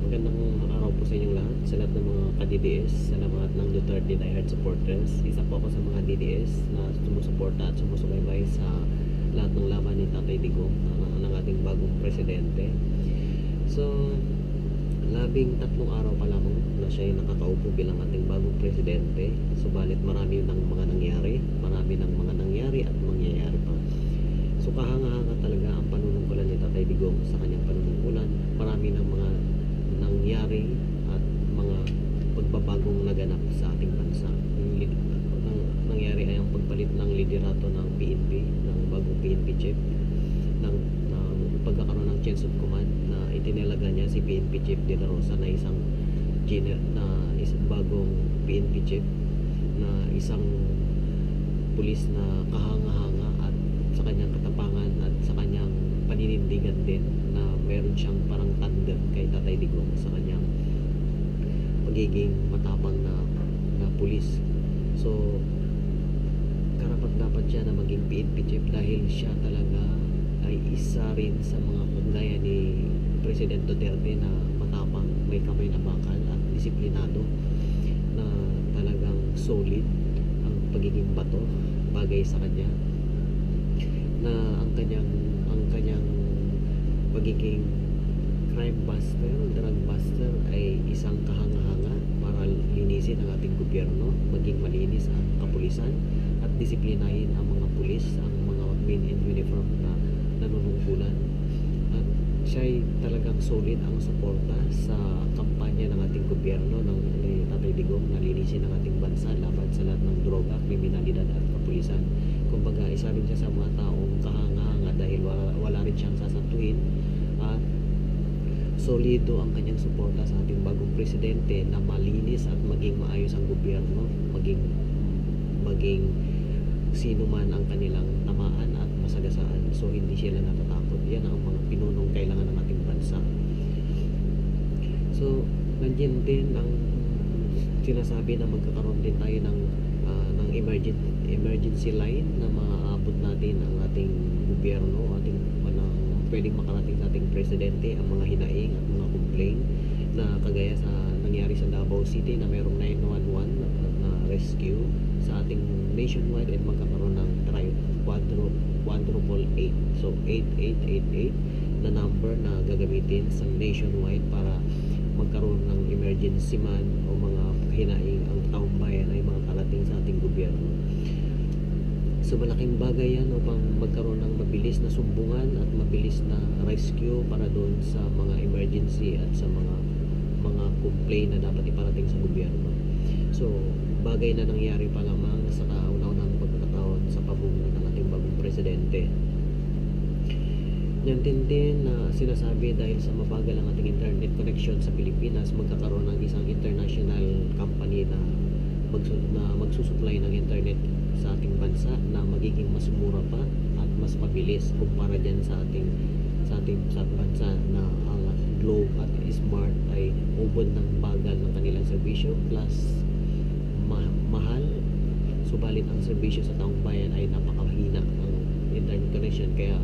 Magandang araw po sa inyong lahat, sa lahat ng mga ka-DDS, sa lahat ng Duterte diehard supporters. Isa po ako sa mga DDS na sumusuporta at sumusubaybay sa lahat ng laban ni Tatay Digong, ng ating bagong presidente. So, 13 araw pa lamang na siya ay nakakaupo bilang ating bagong presidente. Subalit marami ng mga nangyari at mangyayari pa. So kahanga-hanga talaga ang panunungkulan ni Tatay Digong sa kanyang panunungkulan. Marami ng mga nangyari at mga pagbabagong naganap sa ating bansa. Nangyari ay ang pagpalit ng liderato ng PNP, ng bagong PNP chief, ng pagkakaroon ng chains of command na itinalaga niya si PNP Chief De La Rosa na isang bagong PNP chief, na isang pulis na kahanga-hanga at sa kanyang katapangan at sa kanyang paninindigan din, na meron siyang parang tandem kay Tatay Digong sa kanyang pagiging matapang na pulis. So karapat-dapat siya na maging PNP chief dahil siya talaga ay isa rin sa mga kagaya ni President Duterte na matapang, may kamay na bakal at disiplinado, na talagang solid ang pagiging bato bagay sa kanya, na ang kanyang pagiging crime buster, drug buster ay isang kahanga-hanga para linisin ang ating gobyerno, maging malinis ang kapulisan at disiplinahin ang mga pulis, ang mga men in uniform na nanunungkulan. At siya ay talagang solid ang suporta sa kampanya ng ating gobyerno ng Tatay Digong na linisin ang ating bansa laban sa lahat ng droga, kriminalidad at kapulisan. Kumbaga, isa rin siya sa mga taong kahanga-hanga dahil wala rin siyang sasantuin, at solido ang kanyang suporta sa ating bagong presidente na malinis at maging maayos ang gobyerno, maging sino man ang kanilang tamaan at masagasaan. So hindi sila natatakot. Yan ang mga pinunong kailangan ng ating bansa. So nandiyan din ang sinasabi na magkakaroon din tayo ng emergency line na maaabot natin ang ating gobyerno, ating pwedeng makarating sa ating presidente ang mga hinaing at mga complaint, na kagaya sa nangyari sa Davao City na mayroong 911 na rescue sa ating nationwide, at magkakaroon ng quadruple 8. So 8888 na number na gagamitin sa nationwide para magkaroon ng emergency man o mga hinaing ang taong bayan ay makakarating sa ating gobyerno. So malaking bagay yan upang magkaroon ng mabilis na sumbungan at mabilis na rescue para doon sa mga emergency at sa mga complaint na dapat iparating sa gobyerno. So bagay na nangyari pa lamang sa kauna-unahang pagkakataon sa pamumuno ng ating bagong presidente. Yan din na sinasabi dahil sa mabagal ang ating internet connection sa Pilipinas, magkakaroon ng isang international company na magsusupply ng internet sa ating bansa na magiging mas mura pa at mas mabilis kumpara dyan sa bansa na ang Globe at Smart ay ubod ng bagal ng kanilang serbisyo, plus mahal. Subalit ang serbisyo sa taong bayan ay napakahina ng internet connection, kaya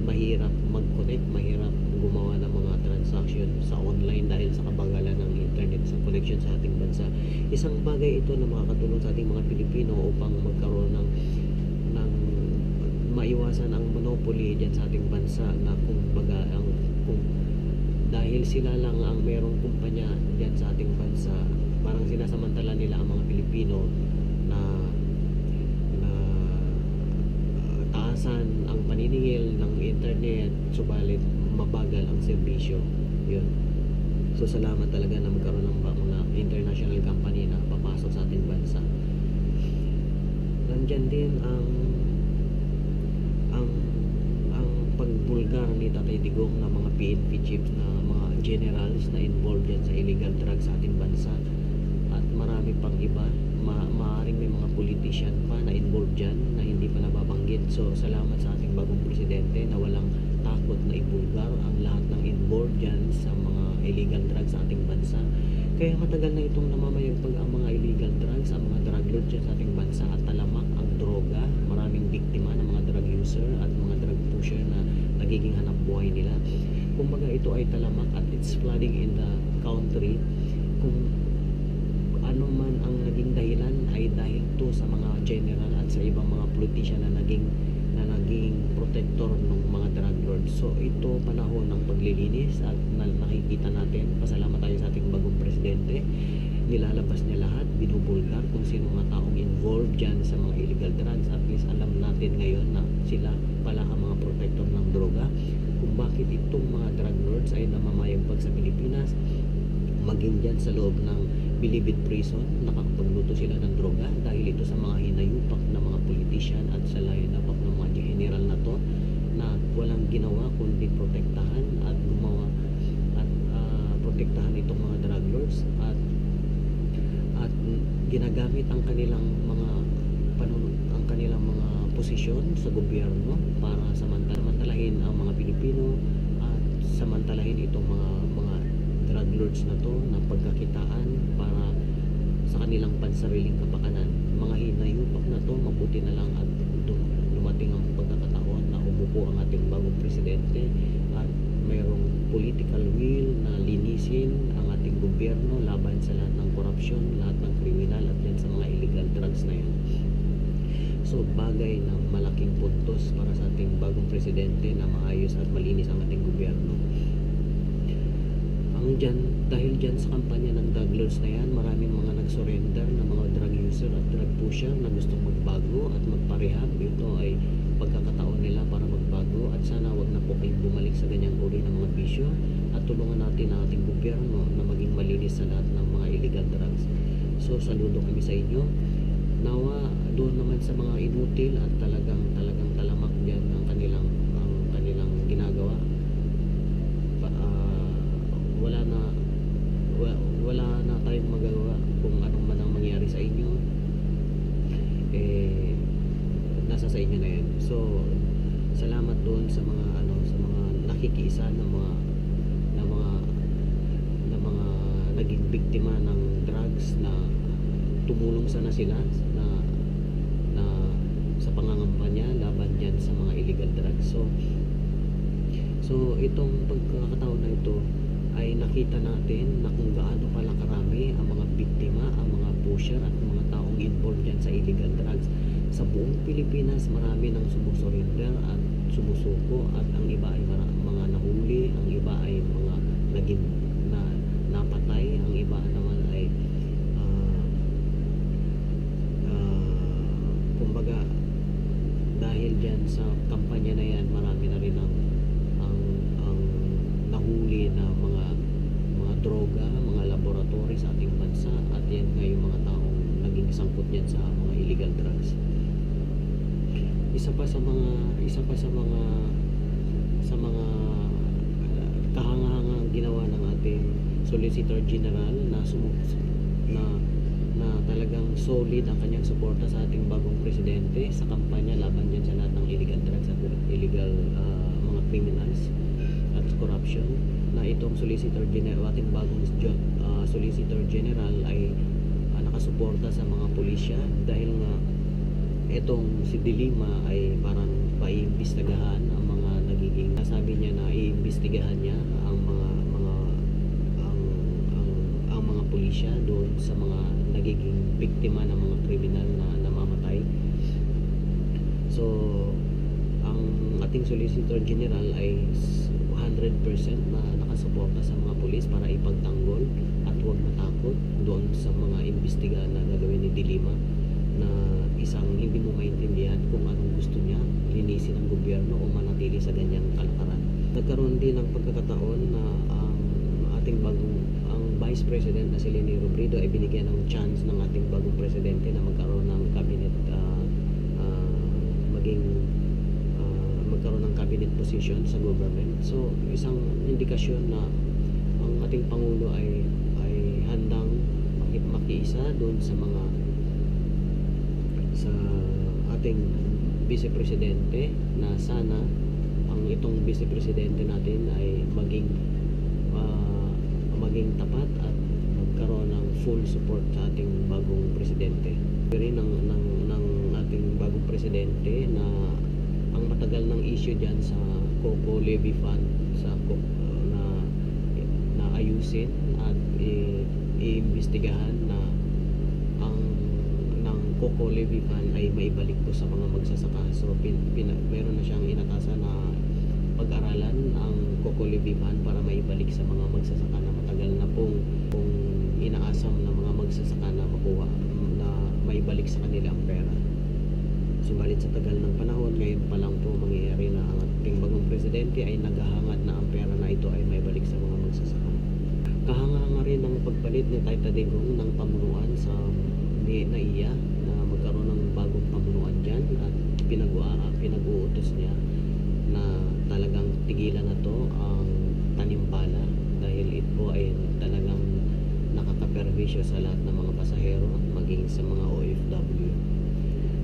mahirap mag-connect, mahirap gumawa ng mga transaction sa online dahil sa kabagalan ng internet sa connection sa ating bansa. Isang bagay ito na makakatulong sa ating mga Pilipino upang magkaroon ng maiwasan ang monopoly dyan sa ating bansa, na kung dahil sila lang ang merong kumpanya dyan sa ating bansa, parang sinasamantala nila ang mga Pilipino na taasan ang paniningil ng internet, subalit mabagal ang serbisyo. Yun. So salamat talaga na magkaroon ng mga international company na papasok sa ating bansa. Nandyan din ang pagbulgar ni Tatay Digong na mga PNP chiefs, na mga generals na involved dyan sa illegal drugs sa ating bansa, at marami pang iba. Maaaring may mga politician pa na involved dyan na hindi pa nababanggit. So salamat sa ating bagong presidente na walang takot na ibulgar ang lahat ng involved dyan sa mga illegal drugs sa ating bansa. Kaya matagal na itong namamayagpag ang mga illegal drugs, ang mga drug lord dyan sa ating bansa, at talamak ang droga. Maraming biktima ng mga drug user at mga drug pusher na nagiging hanap buhay nila. kumbaga ito ay talamak at it's flooding in the country. Kung ano man ang naging dahilan ay dahil to sa mga general at sa ibang mga politician na naging protector ng mga drug lords. So ito panahon ng paglilinis at nakikita natin, pasalamat tayo sa ating bagong presidente, nilalabas niya lahat, binubulgar kung sino mga taong involved dyan sa mga illegal drugs. At least alam natin ngayon na sila pala ang mga protector ng droga, kung bakit itong mga drug lords ay namamayagpag sa Pilipinas, maging dyan sa loob ng Bilibid Prison, nakakapagluto sila ng droga dahil ito sa mga hinayupak na mga politician at sa layupak ng mga general na to na walang ginawa kundi protektahan at gumawa at protektahan itong mga drug lords at ginagamit ang kanilang mga ang kanilang mga posisyon sa gobyerno para samantalahin ang mga Pilipino at samantalahin itong mga drug lords na to na pagkakitaan para sa kanilang pansariling kapakanan. Mga hinayupak na to, mabuti na lang at dumating ang pagkakataon na umupo ang ating bagong presidente at mayroong political will na linisin ang ating gobyerno laban sa lahat ng korupsyon, lahat ng kriminal at yan sa mga illegal drugs na yan. So bagay ng malaking puntos para sa ating bagong presidente na maayos at malinis ang ating gobyerno. Dahil dyan sa kampanya ng drug lords na yan, maraming mga nag-surrender na mga drug user at drug pusher na gustong magbago at magparehab. Ito ay pagkakataon nila para magbago at sana wag na po kayong bumalik sa ganyang uri ng mga bisyo at tulungan natin ang ating gobyerno na maging malinis sa lahat ng mga illegal drugs. So saludo kami sa inyo. Nawa doon naman sa mga inutil at talagang talamak dyan ang kanilang ginagawa. Wala na tayong magagawa kung anong man ang mangyari sa inyo, nasa sa inyo na yun. So salamat doon sa mga nakikiisa na mga naging biktima ng drugs na tumulong sana sila na sa pangangampanya laban dyan sa mga illegal drugs. So itong pagkakataon na ito ay nakita natin na kung gaano pala karami ang mga biktima, ang mga pusher at mga taong involved dyan sa illegal drugs. Sa buong Pilipinas, marami nang sumusurrender at sumusuko at ang iba ay mga nahuli, ang iba ay mga naging napatay, ang iba naman ay kumbaga dahil dyan sa kampanya na yan, marami na rin ang nahuli na mga droga, mga laboratory sa ating bansa at yan nga yung mga taong naging sangkot yan sa mga illegal drugs. Isa pa sa mga kahangahangang ginawa ng ating Solicitor General na talagang solid ang kanyang suporta sa ating bagong presidente sa kampanya laban dyan sa lahat ng illegal drugs at illegal mga criminals at corruption, na itong Solicitor General, ating bagong Solicitor General ay nakasuporta sa mga pulisya dahil nga itong si Dilima ay parang paiimbestigahan ang mga nagiging, sabi niya na iimbestigahan niya ang mga pulisya doon sa mga nagiging biktima ng mga kriminal na namamatay. So ang ating Solicitor General ay 100% na nakasuporta sa mga pulis para ipagtanggol at huwag matakot doon sa mga imbestigahan na gagawin ni Dilima na isang hindi mo maintindihan kung anong gusto niya, linisin ang gobyerno o manatili sa ganyang kalakaran. Nagkaroon din ng pagkakataon na ang Vice President na si Leni Robredo ay binigyan ng chance ng ating bagong presidente na magkaroon ng cabinet magkaroon ng cabinet position sa government. So isang indikasyon na ang ating Pangulo ay handang makiisa doon sa ating Vice Presidente na sana ang itong Vice Presidente natin ay maging tapat at magkaroon ng full support sa ating bagong presidente. Pero ng ating bagong presidente na ang matagal ng issue dyan sa Coco Levy Fund, sa ayusin at iimbestigahan na ang ng Coco Levy Fund ay maibalik po sa mga magsasaka. So meron na siyang inatasan na pag-aralan ang Coco Levy Fund para maibalik sa mga magsasaka na matagal na pong inaasam na mga magsasaka na makuha na maibalik sa kanila ang pera. Subalit sa tagal ng panahon, ngayon pa lang po mangyayari na ang ating bagong presidente ay naghahangad na ang pera na ito ay maibalik sa mga magsasaka. Kahanga-hanga rin ang pagpalit ni Tayta Digong ng pamunuan sa NAIA na magkaroon ng bagong pamunuan dyan at pinag-uutos niya na talagang tigilan na to ang tanimpala dahil ito ay talagang nakakaperwisyo sa lahat ng mga pasahero maging sa mga OFW.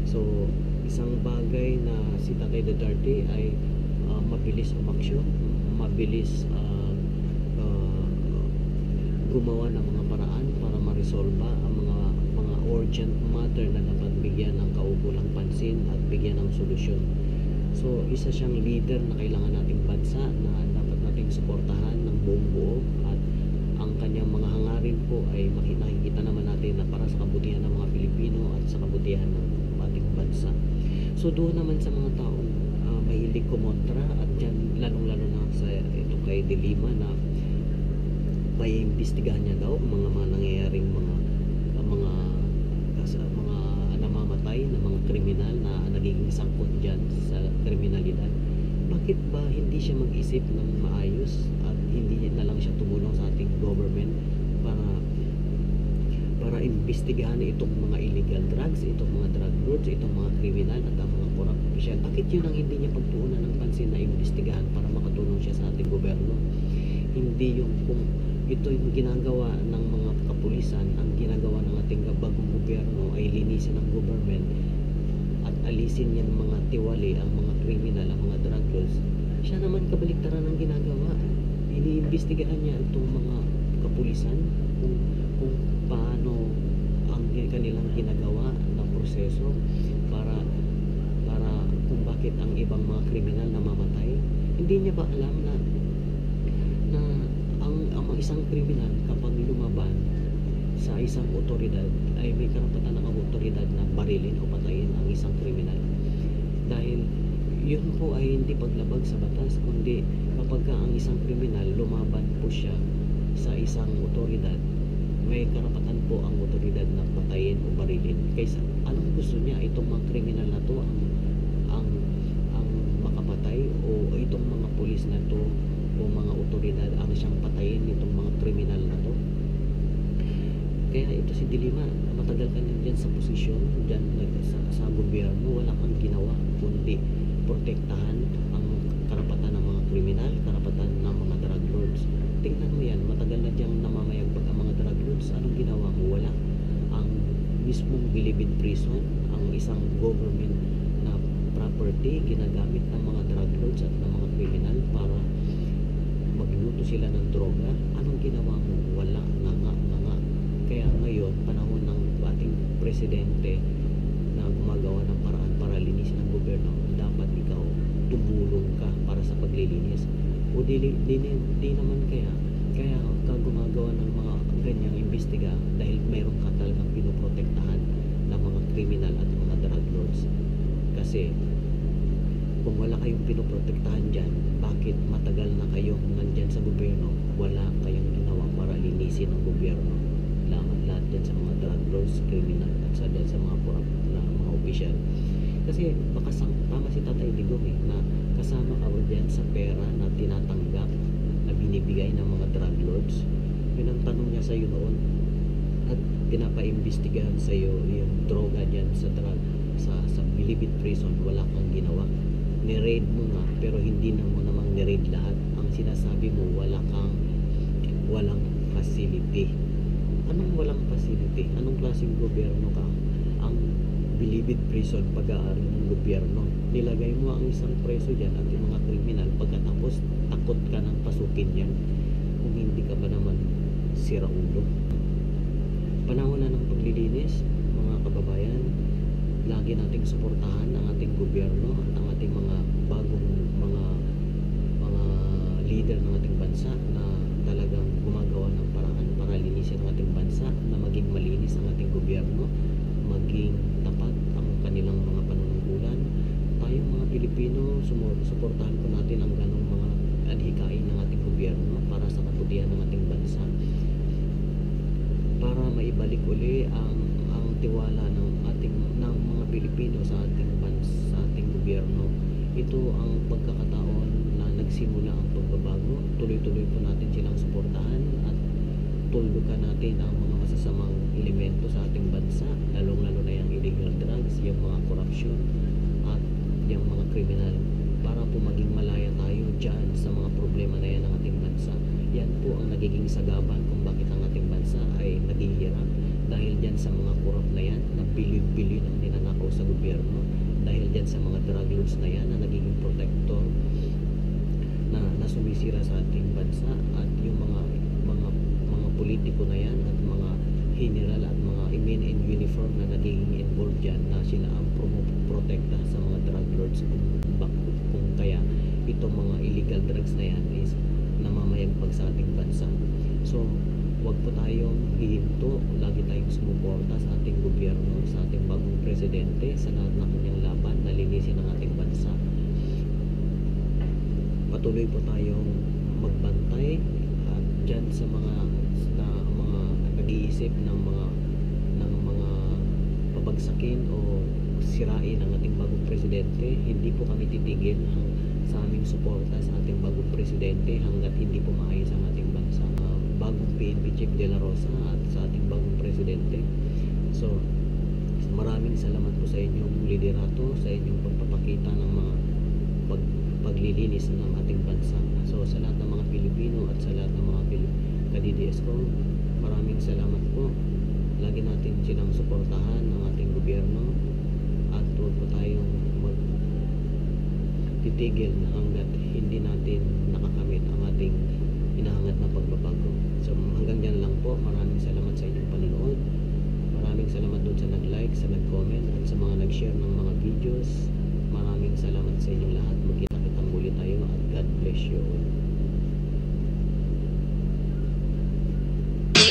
So, isang bagay na si Tatay Duterte ay mabilis umaksyon, mabilis gumawa ng mga paraan para maresolba ang mga urgent matter na dapat bigyan ng kaukulang pansin at bigyan ng solusyon. So, isa siyang leader na kailangan nating bansa na dapat nating suportahan ng buong buo at ang kanyang mga hangarin po ay nakikita naman natin na para sa kabutihan ng mga Pilipino at sa kabutihan ng ating bansa. So, doon naman sa mga taong mahilig kumontra at dyan lalong-lalo na sa ito kay De Lima na paiimbestigahan niya daw mga nangyayaring mga namamatay na mga kriminal na nagiging sangkot dyan sa kriminalidad. Bakit ba hindi siya mag-isip ng maayos at hindi na lang siya tumulong sa ating government para imbestigahan itong mga illegal drugs, itong mga drug lords, itong mga kriminal at ang mga corrupt official? Bakit yun ang hindi niya pagtuunan ng pansin na imbestigahan para makatulong siya sa ating gobyerno? Hindi yung kung ito yung ginagawa ng mga kapulisan, ang ginagawa ng ating bagong gobyerno ay linisin ang government at alisin yan mga tiwali, ang mga kriminal, ang mga drug lords. Siya naman kabaliktaran ang ginagawa. Iniimbestigahan niya itong mga kapulisan kung paano ang kanilang ginagawa na proseso para kung bakit ang ibang mga kriminal namamatay. Hindi niya ba alam na ang isang kriminal kapag lumaban sa isang otoridad ay may karapatan ng otoridad na barilin o patayin ang isang kriminal? Dahil yun po ay hindi paglabag sa batas, kundi kapag ang isang kriminal lumaban po siya sa isang otoridad, may karapatan po ang otoridad na patayin o barilin. Kaysa anong gusto niya, itong mga kriminal na to ang makapatay o itong mga pulis na to o mga otoridad ang siyang patayin nitong mga kriminal na to? Kaya ito si De Lima, matagal ka na dyan sa posisyon, dyan sa gobyerno, wala kang ginawa kundi protektahan ang karapatan ng mga kriminal, karapatan ng mga drug lords. Tingnan mo yan, matagal na dyan namamayagpag ang mga drug lords. Anong ginawa mo? Wala. Ang mismong Bilibid Prison, ang isang government na property, ginagamit ng mga drug lords at ng mga kriminal para magluto sila ng droga. Anong ginawa mo? Wala. Nga. Kaya ngayon, panahon ng ating presidente na gumagawa ng paraan para linisin ang gobyerno, dapat ikaw tumulong ka para sa paglilinis. O di naman kaya ka gumagawa ng mga ganyang imbestiga dahil mayroon ka talagang pinoprotektahan ng mga kriminal at mga drug lords. Kasi kung wala kayong pinoprotektahan dyan, bakit matagal na kayong nandyan sa gobyerno, wala kayong ginawa para linisin ang gobyerno? Lahat dyan sa mga drug lords, kriminal at sa mga corrupt na mga opisyal. Kasi baka tama si Tatay Digong na kasama ka dyan sa pera na tinatanggap na binibigay ng mga drug lords. Yun ang tanong niya sa iyo noon at pinapaimbestigahan sa iyo yung droga dyan sa Bilibid Prison. Wala kang ginawa. Ni-raid mo nga pero hindi na mo namang ni-raid lahat. Ang sinasabi mo walang facility. Anong walang facility? Anong klaseng gobyerno ka? Ang Bilibid Prison, pag-aari ng gobyerno. Nilagay mo ang isang preso dyan at yung mga kriminal, pagkatapos takot ka ng pasukin yan kung hindi ka ba naman sira ulo. Panahon na ng paglilinis, mga kababayan. Lagi nating suportahan ang ating gobyerno at ang ating mga bagong mga leader ng ating bansa na talagang gumagawa suportahan po natin ang ganong mga adhikain ng ating gobyerno para sa kabutihan ng ating bansa, para maibalik uli ang tiwala ng mga Pilipino sa ating bansa, sa ating gobyerno. Ito ang pagkakataon na nagsimula ang pagbabago. Tuloy-tuloy po natin silang suportahan at tuldukan natin ang mga masasamang elemento sa ating bansa, lalong-lalo na yung illegal drugs, yung mga korupsyon at yung mga kriminal, para po maging malaya tayo dyan sa mga problema na yan ng ating bansa. Yan po ang nagiging sagaban kung bakit ang ating bansa ay naghihirap, dahil dyan sa mga korap na yan na bilyon-bilyon ang ninanakaw sa gobyerno, dahil dyan sa mga drug lords na yan na nagiging protector na sumisira sa ating bansa, at yung mga politiko na yan at mga general at mga men in uniform na nagiging involved dyan, na sila ang protekta sa mga drug lords. Kung kaya itong mga illegal drugs na yan is namamayagpag sa ating bansa. So wag po tayong hihinto, lagi tayong sumuporta sa ating gobyerno, sa ating bagong presidente, sa lahat ng kanyang laban na linisin ang ating bansa. Patuloy po tayong magbantay at dyan sa mga nag-iisip ng mga pabagsakin o sirain ang ating bagong presidente. Hindi po kami titigil sa aming suporta sa ating bagong presidente hanggat hindi po maayos ang ating bansa. Bagong PNP Chief De La Rosa at sa ating bagong presidente. So maraming salamat po sa inyong liderato, sa inyong pagpapakita ng mga paglilinis ng ating bansa. So sa lahat ng mga Pilipino at sa lahat ng mga ka-DDS ko, maraming salamat po. Lagi natin silang suportahan ng ating gobyerno, at huwag po tayong magtitigil hanggat hindi natin nakakamit ang ating hinahangad na pagbabago. So hanggang dyan lang po. Maraming salamat sa inyong panonood. Maraming salamat doon sa nag-like, sa nag-comment, at sa mga nag-share ng mga videos. Maraming salamat sa inyong lahat. Magkita-kitang muli tayo, at God bless you all.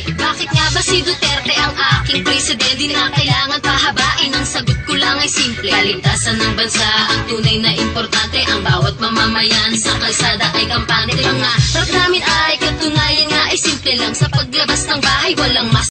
Bakit nga ba si Duterte ang aking presidente? Di na kailangan pahabain, ang sagot ko lang ay simple. Kaligtasan ng bansa ang tunay na importante. Ang bawat mamamayan sa kalsada ay kampante. Pangarap namin ay katunayan nga ay simple lang. Sa paglabas ng bahay walang mas